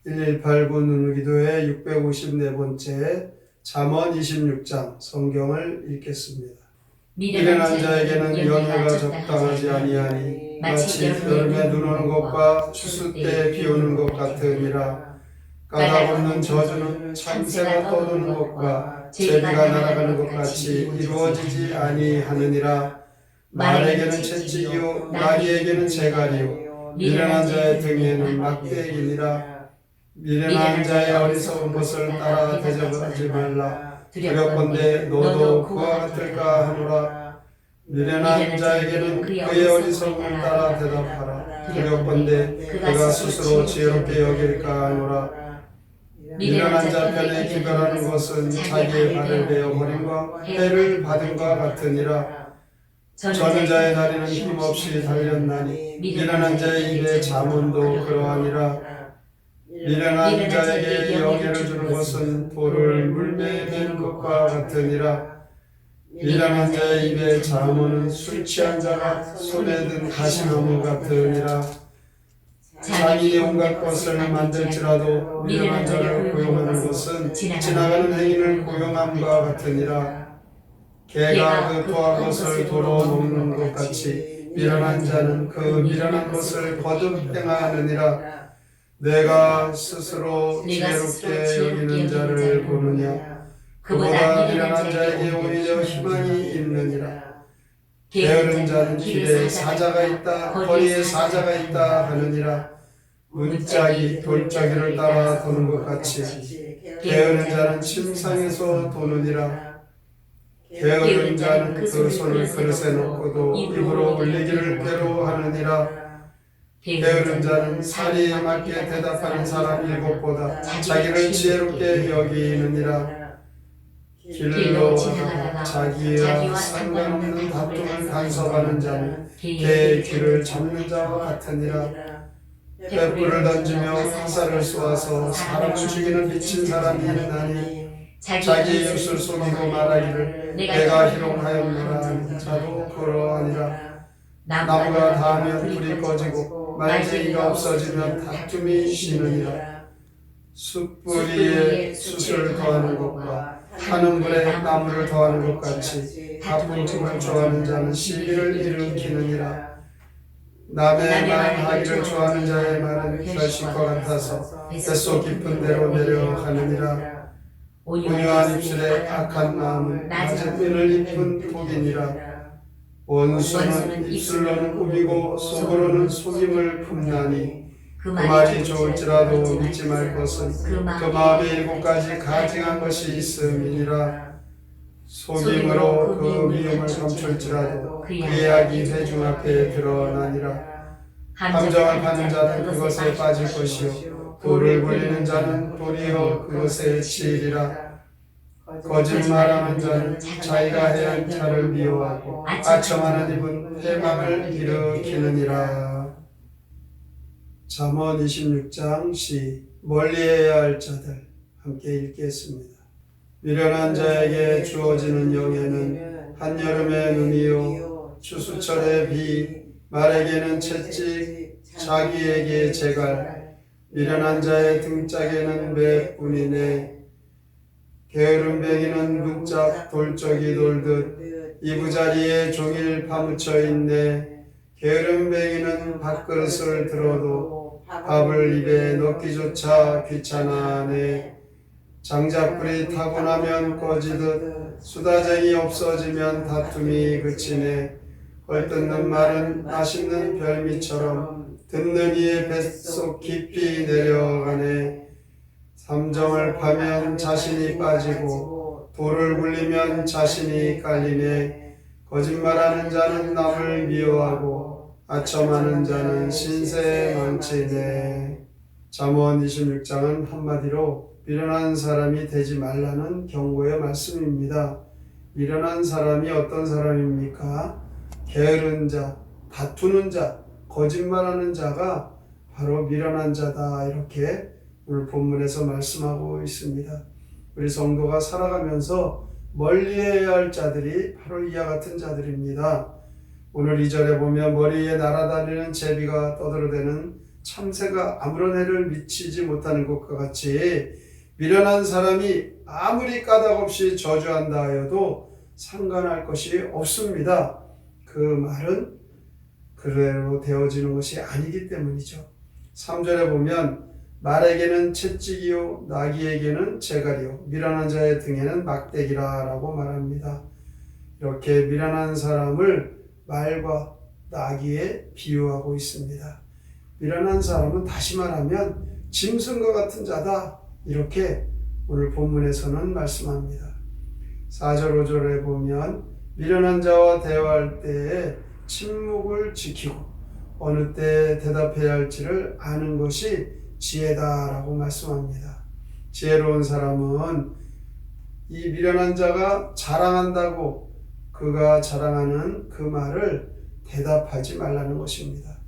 1189 누누기도의 654번째 잠언 26장 성경을 읽겠습니다. 미련한 자에게는 연회가 적당하지 아니하니 마치 여름에 눈 오는 것과 추수 때 비 오는 것 같으니라. 까닭없는 저주는 참새가 떠도는 것과 제비가 날아가는 것 같이 이루어지지 아니하느니라. 말에게는 채찍이요 나귀에게는 재갈이요 미련한 자의 등에는 막대기니라. 미련한 자의 어리석은 것을 따라 대접하지 말라. 두렵건대 너도 그와 같을까 하노라. 미련한 자에게는 그의 어리석음을 따라 대답하라. 두렵건대 그가 스스로 지혜롭게 여길까 하노라. 미련한 자 편에 기별하는 것은 자기의 발을 베어버림과 해를 받음과 같으니라. 저는 자의 다리는 힘없이 달렸나니 미련한 자의 입에 잠언도 그러하니라. 미련한 자에게 영예를 주는 것은 돌을 물매에 매는 것과 같으니라. 미련한 자의 입에 잠언은 술 취한 자가 손에 든 가시나무 같으니라. 자기의 온갖 것을 만들지라도 미련한 자를 고용하는 것은 지나가는 행인을 고용함과 같으니라. 개가 그 토한 것을 도로 먹는 것 같이 미련한 자는 그 미련한 것을 거듭 행하느니라. 내가 스스로 지혜롭게 여기는 자를 보느냐. 그보다 미련한 자에게 오히려 희망이 있느니라. 게으른 자는 길에 사자가 있다 거리에 사자가 있다 하느니라. 문짝이 돌짝이를 따라 도는 것 같이 게으른 자는 침상에서 도느니라. 게으른 자는 그 손을 그릇에 넣고도 입으로 올리기를 괴로워하느니라. 게으른 자는 살이 맞게 대답하는 사람 7보다 자기를 지혜롭게 여기느니라. 길로 지나가다가 자기와 상관없는 다툼을 간섭하는 자는 개의 귀를 잡는 자와 같으니라. 횃불을 던지며 화살을 쏘아서 사람을 죽이는 미친 사람이 있나니 자기의 입술 속이고 말하기를 내가 희롱하였노라 하는 자도 그러하니라. 나무가 닿으면 불이 꺼지고 말쟁이가 없어지면 다툼이 쉬느니라. 숯불 위에 숯을 더하는 것과 타는 불에 나무를 더하는 것 같이 다툼을 좋아하는 자는 시비를 일으키느니라. 남의 말 하기를 좋아하는 자의 말은 결식과 같아서 뱃속 깊은 데로 내려가느니라. 온유한 입술에 악한 마음은 낮은 은을 입은 복이니라. 원수는 입술로는 꾸미고 속으로는 속임을 품나니 그 말이 좋을지라도 믿지 말 것은 그 마음에 7가지 가증한 것이 있음이니라. 속임으로 그 미움을 감출지라도 그의 악이 회중 앞에 드러나니라. 함정을 파는 자는 그것에 빠질 것이요 돌을 굴리는 자는 도리어 그것에 치이리라. 거짓말하는 자는 자기가 해야 할 자를 미워하고 아첨하는 입은 패망을 일으키느니라. 잠언 26장 시 멀리해야 할 자들 함께 읽겠습니다. 미련한 자에게 주어지는 영예는 한여름의 눈이요 추수철의 비 말에게는 채찍 자기에게 재갈 미련한 자의 등짝에는 매뿐이네. 게으름뱅이는 문짝 돌적이 돌듯 이부자리에 종일 파묻혀 있네. 게으름뱅이는 밥그릇을 들어도 밥을 입에 넣기조차 귀찮아하네. 장작불이 타고 나면 꺼지듯 수다쟁이 없어지면 다툼이 그치네. 걸뜯는 말은 맛있는 별미처럼 듣는 이의 뱃속 깊이 내려가네. 삼정을 파면 자신이 빠지고 돌을 굴리면 자신이 깔리네. 거짓말하는 자는 남을 미워하고 아첨하는 자는 신세 망치네. 잠언 26장은 한마디로 미련한 사람이 되지 말라는 경고의 말씀입니다. 미련한 사람이 어떤 사람입니까? 게으른 자, 다투는 자, 거짓말하는 자가 바로 미련한 자다, 이렇게 오늘 본문에서 말씀하고 있습니다. 우리 성도가 살아가면서 멀리해야 할 자들이 바로 이와 같은 자들입니다. 오늘 2절에 보면 머리 위에 날아다니는 제비가 떠들어대는 참새가 아무런 해를 미치지 못하는 것과 같이 미련한 사람이 아무리 까닭없이 저주한다 하여도 상관할 것이 없습니다. 그 말은 그대로 되어지는 것이 아니기 때문이죠. 3절에 보면 말에게는 채찍이요 나귀에게는 재갈이요 미련한 자의 등에는 막대기라 라고 말합니다. 이렇게 미련한 사람을 말과 나귀에 비유하고 있습니다. 미련한 사람은 다시 말하면 짐승과 같은 자다, 이렇게 오늘 본문에서는 말씀합니다. 4절 5절에 보면 미련한 자와 대화할 때에 침묵을 지키고 어느 때 대답해야 할지를 아는 것이 지혜다라고 말씀합니다. 지혜로운 사람은 이 미련한 자가 자랑한다고 그가 자랑하는 그 말을 대답하지 말라는 것입니다.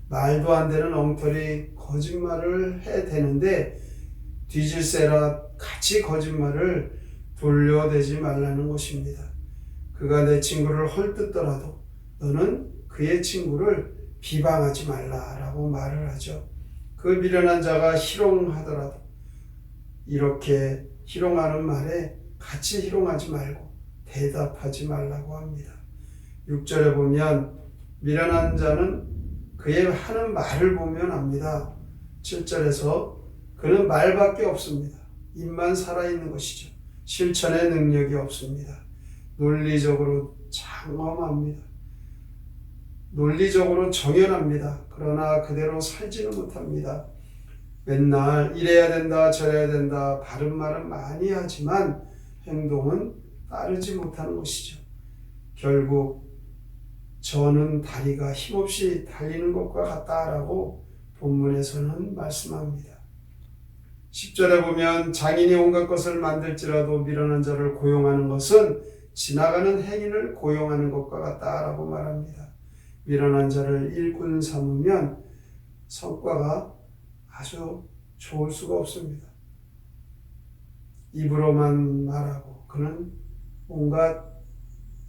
말도 안 되는 엉터리 거짓말을 해대는데 뒤질세라 같이 거짓말을 돌려대지 말라는 것입니다. 그가 내 친구를 헐뜯더라도 너는 그의 친구를 비방하지 말라라고 말을 하죠. 그 미련한 자가 희롱하더라도 이렇게 희롱하는 말에 같이 희롱하지 말고 대답하지 말라고 합니다. 6절에 보면 미련한 자는 그의 하는 말을 보면 압니다. 7절에서 그는 말밖에 없습니다. 입만 살아있는 것이죠. 실천의 능력이 없습니다. 논리적으로 장엄합니다. 논리적으로 정연합니다. 그러나 그대로 살지는 못합니다. 맨날 이래야 된다 저래야 된다 바른 말은 많이 하지만 행동은 따르지 못하는 것이죠. 결국 저는 다리가 힘없이 달리는 것과 같다라고 본문에서는 말씀합니다. 10절에 보면 장인이 온갖 것을 만들지라도 미련한 자를 고용하는 것은 지나가는 행인을 고용하는 것과 같다라고 말합니다. 미련한 자를 일꾼 삼으면 성과가 아주 좋을 수가 없습니다. 입으로만 말하고 그는 온갖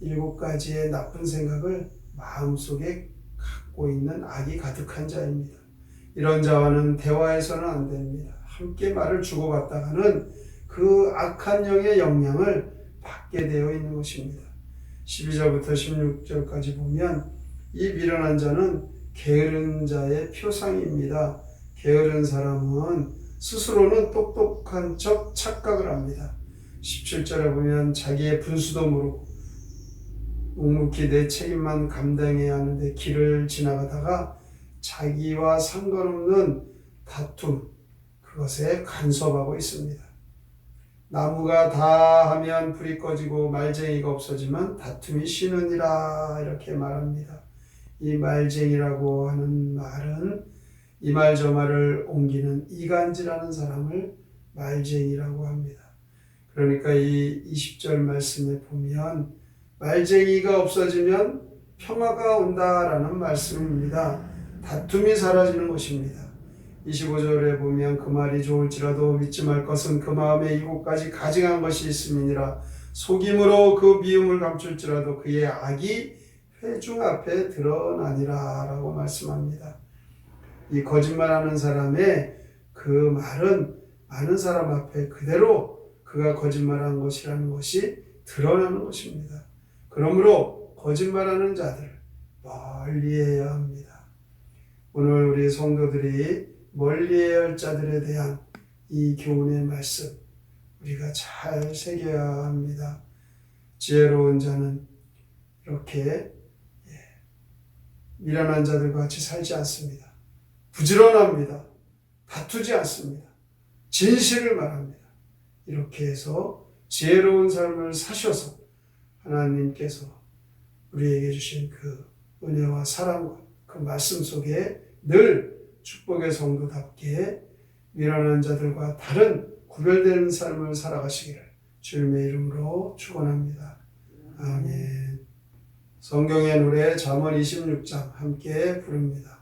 7가지의 나쁜 생각을 마음속에 갖고 있는 악이 가득한 자입니다. 이런 자와는 대화해서는 안 됩니다. 함께 말을 주고받다가는 그 악한 영의 영향을 받게 되어 있는 것입니다. 12절부터 16절까지 보면 이 미련한 자는 게으른 자의 표상입니다. 게으른 사람은 스스로는 똑똑한 척 착각을 합니다. 17절에 보면 자기의 분수도 모르고 묵묵히 내 책임만 감당해야 하는데 길을 지나가다가 자기와 상관없는 다툼, 그것에 간섭하고 있습니다. 나무가 다 하면 불이 꺼지고 말쟁이가 없어지면 다툼이 쉬느니라 이렇게 말합니다. 이 말쟁이라고 하는 말은 이 말 저 말을 옮기는 이간질하는 사람을 말쟁이라고 합니다. 그러니까 이 20절 말씀에 보면 말쟁이가 없어지면 평화가 온다라는 말씀입니다. 다툼이 사라지는 것입니다. 25절에 보면 그 말이 좋을지라도 믿지 말 것은 그 마음에 7가지 가증한 것이 있음이니라. 속임으로 그 미움을 감출지라도 그의 악이 회중 앞에 드러나니라 라고 말씀합니다. 이 거짓말하는 사람의 그 말은 많은 사람 앞에 그대로 그가 거짓말한 것이라는 것이 드러나는 것입니다. 그러므로 거짓말하는 자들을 멀리해야 합니다. 오늘 우리 성도들이 멀리해야 할 자들에 대한 이 교훈의 말씀 우리가 잘 새겨야 합니다. 지혜로운 자는 이렇게 미련한 자들과 같이 살지 않습니다. 부지런합니다. 다투지 않습니다. 진실을 말합니다. 이렇게 해서 지혜로운 삶을 사셔서 하나님께서 우리에게 주신 그 은혜와 사랑과 그 말씀 속에 늘 축복의 성도답게 미련한 자들과 다른 구별되는 삶을 살아가시기를 주님의 이름으로 축원합니다. 아멘. 성경의 노래 잠언 26장 함께 부릅니다.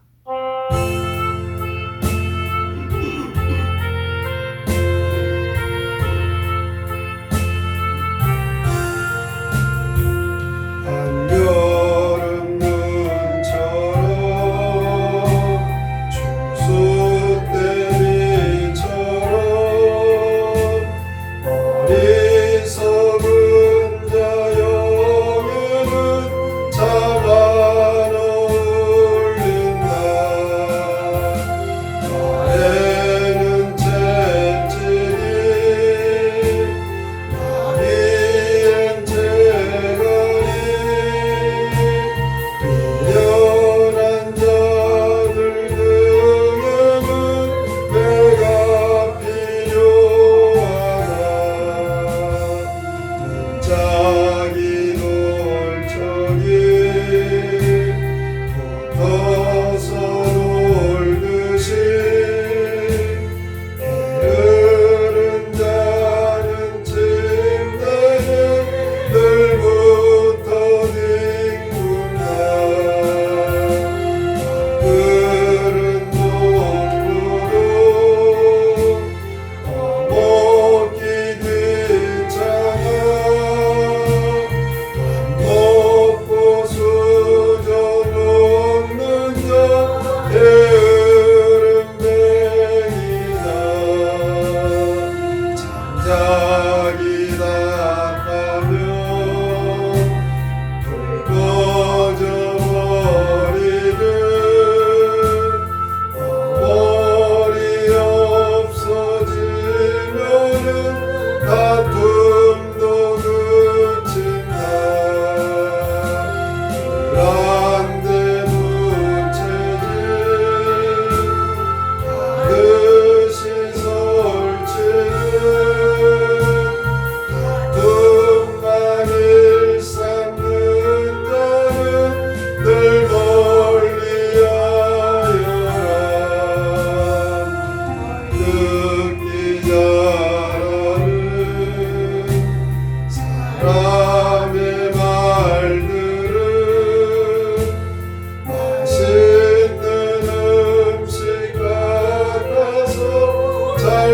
한여름 눈처럼 충수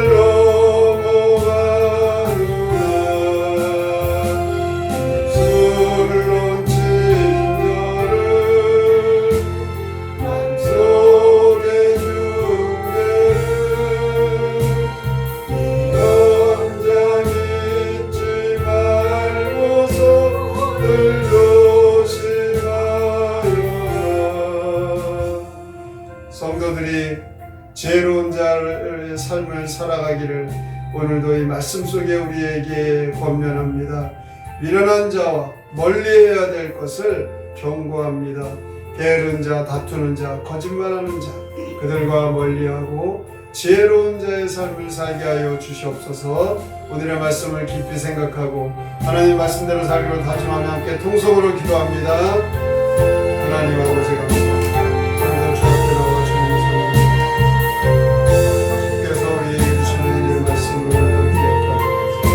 넘어가느라 입술로 친절을 맘속에 중매를 이런자 믿지 말고서 늘 조심하여라. 성도들이 지혜로운 자의 삶을 살아가기를 오늘도 이 말씀 속에 우리에게 권면합니다. 미련한 자와 멀리해야 될 것을 경고합니다. 게으른 자, 다투는 자, 거짓말하는 자, 그들과 멀리하고 지혜로운 자의 삶을 살게 하여 주시옵소서. 오늘의 말씀을 깊이 생각하고 하나님 말씀대로 살기로 다짐하며 함께 통성으로 기도합니다. 하나님 아버지 감사합니다. 오늘도 주 앞에 나와 주님의 주께서 우리에게 주시는 이 말씀을 기억하고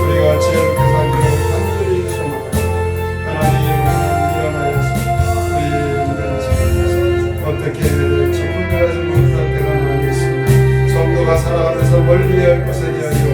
우리가 지혜롭게 살기로 간절히 소망하고 하나님 미안하여서 우리 인간에서 어떻게 해야 될지 분별하지 못할 때가 많겠습니다. 성도가 살아가면서 멀리해야 할 것에 대하여